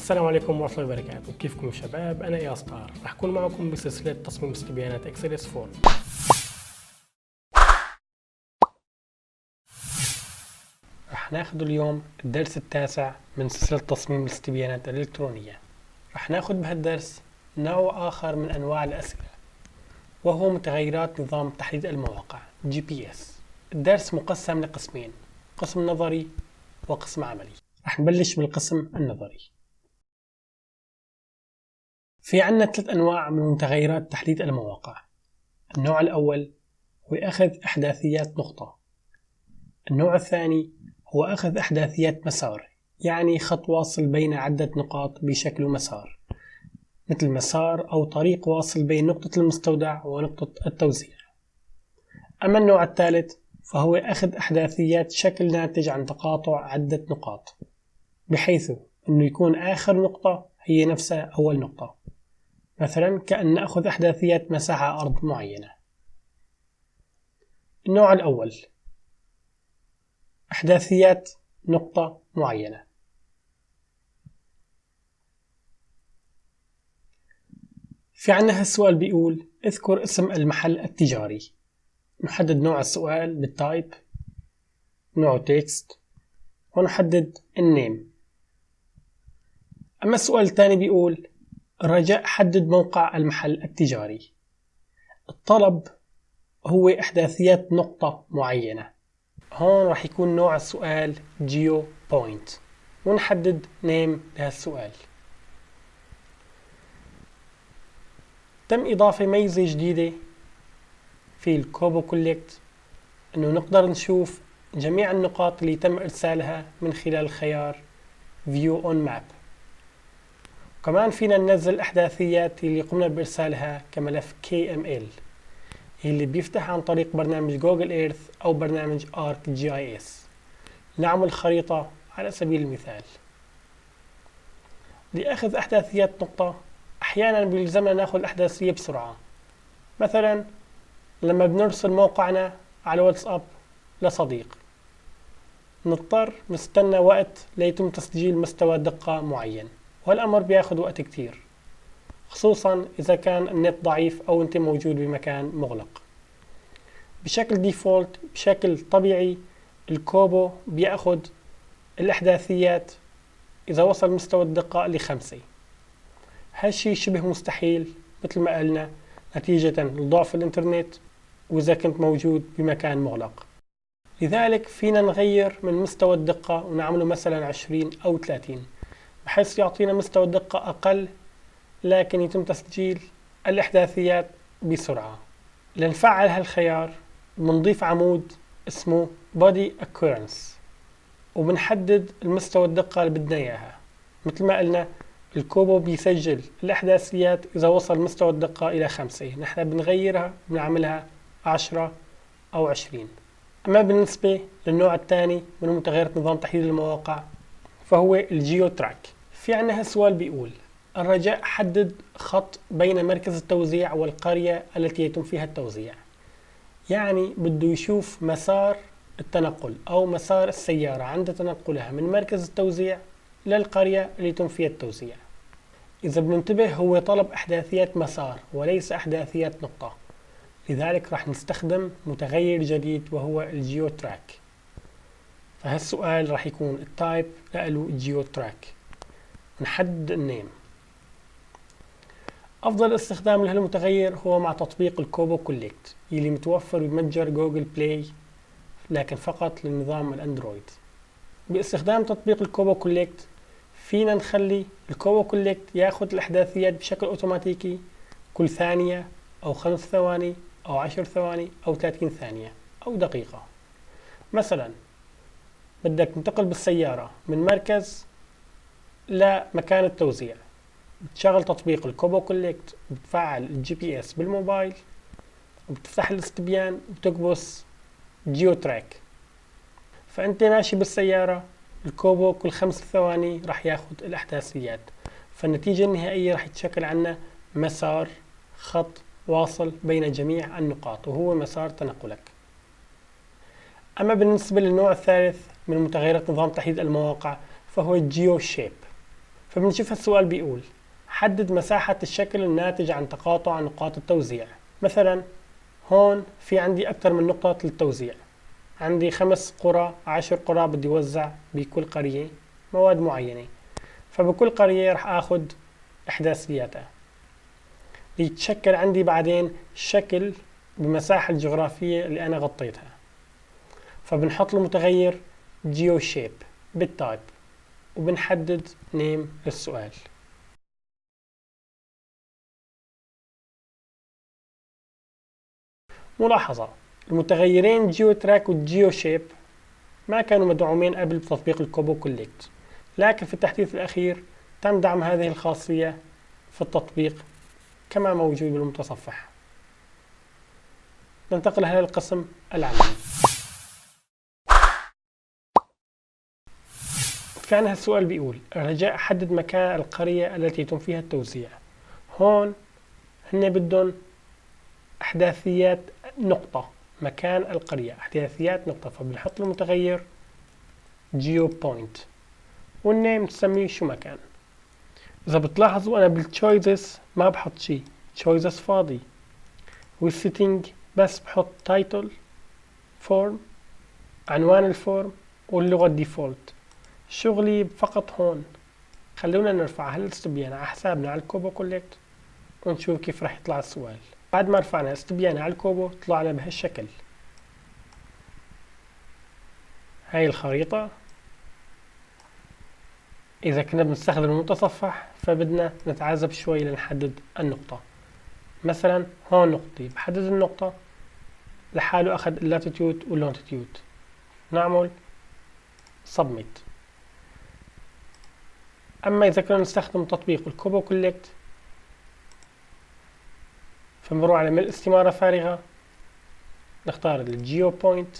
السلام عليكم ورحمة الله وبركاته. كيفكم شباب؟ أنا إياس طاهر، رح أكون معكم بسلسلة تصميم استبيانات إكسل S4. رح ناخذ اليوم الدرس التاسع من سلسلة تصميم الاستبيانات الإلكترونية. رح ناخذ بهالدرس نوع آخر من أنواع الأسئلة، وهو متغيرات نظام تحديد المواقع GPS. الدرس مقسم لقسمين، قسم نظري وقسم عملي. رح نبلش بالقسم النظري. في عنا 3 أنواع من متغيرات تحديد المواقع. النوع الأول هو أخذ إحداثيات نقطة. النوع الثاني هو أخذ إحداثيات مسار، يعني خط واصل بين عدة نقاط بشكل مسار، مثل مسار أو طريق واصل بين نقطة المستودع ونقطة التوزيع. أما النوع الثالث فهو أخذ إحداثيات شكل ناتج عن تقاطع عدة نقاط، بحيث أنه يكون آخر نقطة هي نفسها أول نقطة، مثلا كأن نأخذ إحداثيات مساحة أرض معينة. النوع الأول إحداثيات نقطة معينة. في عنا هالسؤال بيقول اذكر اسم المحل التجاري. نحدد نوع السؤال بالتايب، نوع تكست، ونحدد النيم. أما السؤال الثاني بيقول رجاء حدد موقع المحل التجاري. الطلب هو إحداثيات نقطة معينة. هون راح يكون نوع السؤال جيو بوينت، ونحدد نيم لهالسؤال. تم إضافة ميزة جديدة في الكوبو كوليكت، إنه نقدر نشوف جميع النقاط اللي تم إرسالها من خلال خيار View on Map. وكمان فينا ننزل الإحداثيات اللي قمنا بإرسالها كملف KML اللي بيفتح عن طريق برنامج جوجل إيرث أو برنامج ArcGIS. نعمل خريطة على سبيل المثال. لأخذ إحداثيات نقطة أحيانا بيلزمنا ناخذ الإحداثية بسرعة، مثلا لما بنرسل موقعنا على واتساب لصديق نضطر نستنى وقت ليتم تسجيل مستوى دقة معين، وهالأمر بياخد وقت كتير، خصوصا إذا كان النت ضعيف أو أنت موجود بمكان مغلق. بشكل ديفولت بشكل طبيعي الكوبو بياخد الإحداثيات إذا وصل مستوى الدقة ل5. هالشي شبه مستحيل مثل ما قلنا نتيجة لضعف الإنترنت وإذا كنت موجود بمكان مغلق. لذلك فينا نغير من مستوى الدقة ونعمله مثلا 20 أو 30 بحيث يعطينا مستوى الدقة أقل لكن يتم تسجيل الإحداثيات بسرعة. لنفعل هالخيار بنضيف عمود اسمه Body Occurrence وبنحدد المستوى الدقة اللي بدنا إياها. مثل ما قلنا الكوبو بيسجل الإحداثيات إذا وصل مستوى الدقة إلى 5، نحن بنغيرها بنعملها 10 أو 20. أما بالنسبة للنوع الثاني من متغيرات نظام تحديد المواقع فهو الجيو تراك. في عنا هالسؤال بيقول الرجاء حدد خط بين مركز التوزيع والقرية التي يتم فيها التوزيع. يعني بده يشوف مسار التنقل أو مسار السيارة عند تنقلها من مركز التوزيع للقرية اللي يتم فيها التوزيع. إذا بننتبه هو طلب إحداثيات مسار وليس إحداثيات نقطة، لذلك راح نستخدم متغير جديد وهو الجيو تراك. فهالسؤال راح يكون التايب له جيو تراك. نحدد النيم. أفضل استخدام لهالمتغير هو مع تطبيق الكوبو كوليكت اللي متوفر بمتجر جوجل بلاي لكن فقط للنظام الأندرويد. باستخدام تطبيق الكوبو كوليكت فينا نخلي الكوبو كوليكت ياخذ الإحداثيات بشكل أوتوماتيكي كل ثانية أو 5 ثواني أو 10 ثواني أو 30 ثانية أو دقيقة. مثلا بدك تنتقل بالسيارة من مركز لمكان التوزيع، بتشغل تطبيق الكوبو كوليكت وبتفعل الجي بي اس بالموبايل وبتفتح الاستبيان وبتكبس جيو تراك. فأنت ماشي بالسيارة الكوبو كل 5 ثواني راح ياخد الإحداثيات، فالنتيجة النهائية راح يتشكل عنا مسار خط واصل بين جميع النقاط وهو مسار تنقلك. أما بالنسبة للنوع الثالث من متغيرات نظام تحديد المواقع فهو الجيو شيب. فبنشوف السؤال بيقول حدد مساحة الشكل الناتج عن تقاطع نقاط التوزيع. مثلا هون في عندي أكثر من نقطة للتوزيع، عندي 5 قرى 10 قرى بدي وزع بكل قرية مواد معينة، فبكل قرية رح آخد إحداثياتها ليتشكل عندي بعدين شكل بمساحة الجغرافية اللي أنا غطيتها. فبنحط المتغير GeoShape بالتايب وبنحدد نيم للسؤال. ملاحظة: المتغيرين GeoTrack والGeoShape ما كانوا مدعومين قبل بتطبيق الكوبو كوليكت، لكن في التحديث الأخير تم دعم هذه الخاصية في التطبيق كما موجود بالمتصفح. ننتقل هلا للقسم العملي. في عندنا السؤال بيقول الرجاء حدد مكان القرية التي يتم فيها التوزيع. هون هن بدهم أحداثيات نقطة، مكان القرية أحداثيات نقطة، فبنحط المتغير جيو بوينت والنيم تسميه شو مكان. إذا بتلاحظوا أنا بالتشويزز ما بحط شي، تشويزز فاضي، والسيتنج بس بحط تايتل فورم عنوان الفورم واللغة الديفولت. شغلي فقط هون. خلونا نرفع هالاستبيان على حسابنا على الكوبو كوليكت ونشوف كيف راح يطلع السؤال. بعد ما رفعنا استبيان على الكوبو طلعنا بهالشكل. هاي الخريطة. إذا كنا بنستخدم المتصفح فبدنا نتعذب شوي لنحدد النقطة. مثلا هون نقطتي، بحدد النقطة لحاله أخذ اللاتيتيود واللونتيتيود. نعمل سبميت. أما إذا كنا نستخدم تطبيق الكوبو كوليكت فبنروح على ملء استمارة فارغة، نختار الجيو بوينت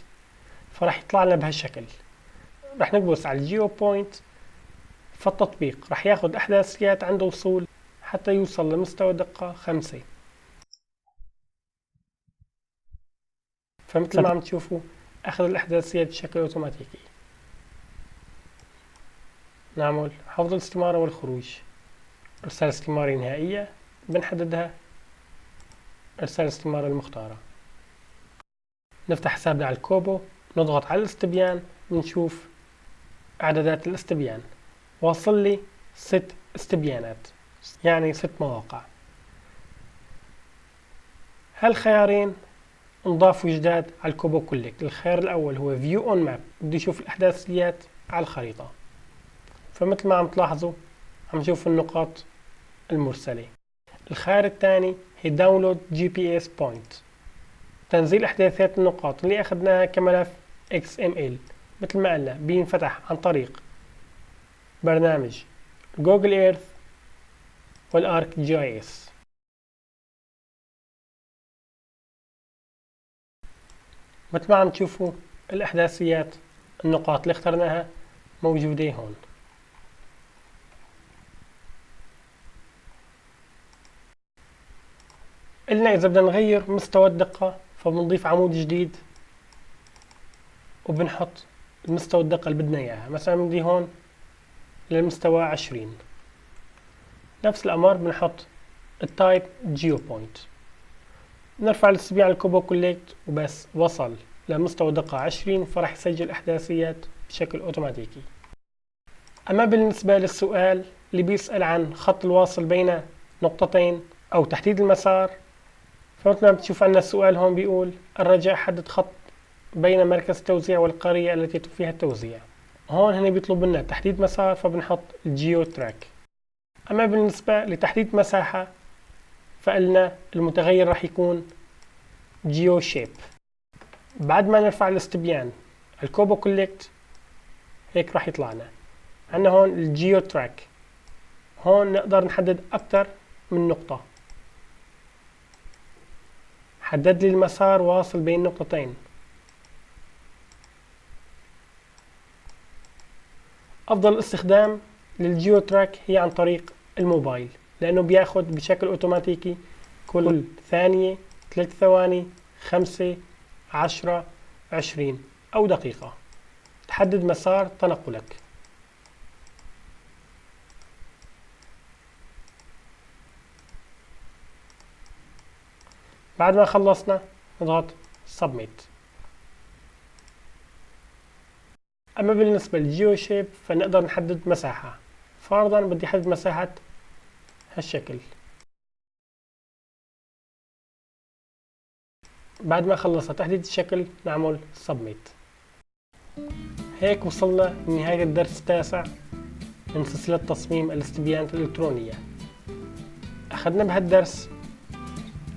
فراح يطلع لنا بهالشكل. راح نكبس على الجيو بوينت، فالتطبيق راح ياخد احداثيات عند وصول حتى يوصل لمستوى دقة 5. فمثل ما عم تشوفوا اخذ الاحداثيات بشكل اوتوماتيكي. نعمل حفظ الاستمارة والخروج. ارسال استمارة نهائية بنحددها ارسال الاستمارة المختارة. نفتح حسابنا على الكوبو، نضغط على الاستبيان، بنشوف اعدادات الاستبيان. واصل لي 6 استبيانات، يعني 6 مواقع. هالخيارين انضافوا جداد على الكوبو كوليكت. الخيار الاول هو View on Map، بدي اشوف الاحداثيات على الخريطة. فمثل ما عم تلاحظوا عم نشوف النقاط المرسلة. الخيار الثاني هي Download GPS Point، تنزيل احداثيات النقاط اللي اخذناها كملف XML. مثل ما قلنا بينفتح عن طريق برنامج جوجل ايرث والارك جي اي اس. مثل ما عم تشوفوا الاحداثيات النقاط اللي اخترناها موجودة هون. قلنا اذا بدنا نغير مستوى الدقة فبنضيف عمود جديد وبنحط المستوى الدقة اللي بدنا اياها. مثلا بدي هون للمستوى 20. نفس الامر بنحط التايب جيو بوينت. نرفع الاستبيان على الكوبو كوليكت وبس وصل لمستوى دقة 20 فراح يسجل احداثيات بشكل اوتوماتيكي. اما بالنسبة للسؤال اللي بيسأل عن خط الواصل بين نقطتين او تحديد المسار، فمثل ما بتشوف عندنا السؤال هون بيقول الرجاء حدد خط بين مركز التوزيع والقرية التي يتم فيها التوزيع. هون هنا بيطلب لنا تحديد مسار فبنحط الجيو تراك. اما بالنسبة لتحديد مساحة فقلنا المتغير راح يكون جيو شيب. بعد ما نرفع الاستبيان الكوبو كوليكت هيك راح يطلع لنا عندنا هون الجيو تراك. هون نقدر نحدد اكثر من نقطة. حدد لي المسار واصل بين نقطتين. افضل الاستخدام للجيو تراك هي عن طريق الموبايل، لانه بياخد بشكل اوتوماتيكي كل ثانية 3 ثواني 5 10 20 او دقيقة تحدد مسار تنقلك. بعد ما خلصنا نضغط Submit. أما بالنسبة للجيو شيب فنقدر نحدد مساحة. فرضا بدي أحدد مساحة هالشكل. بعد ما خلصنا تحديد الشكل نعمل Submit. هيك وصلنا لنهاية الدرس التاسع من سلسلة تصميم الاستبيانات الإلكترونية. أخذنا بهالدرس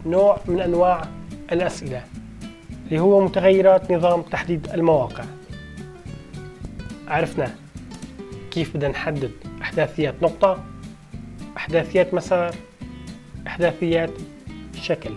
نوع من أنواع الأسئلة اللي هو متغيرات نظام تحديد المواقع. عرفنا كيف بدنا نحدد أحداثيات نقطة، أحداثيات مسار، أحداثيات شكل.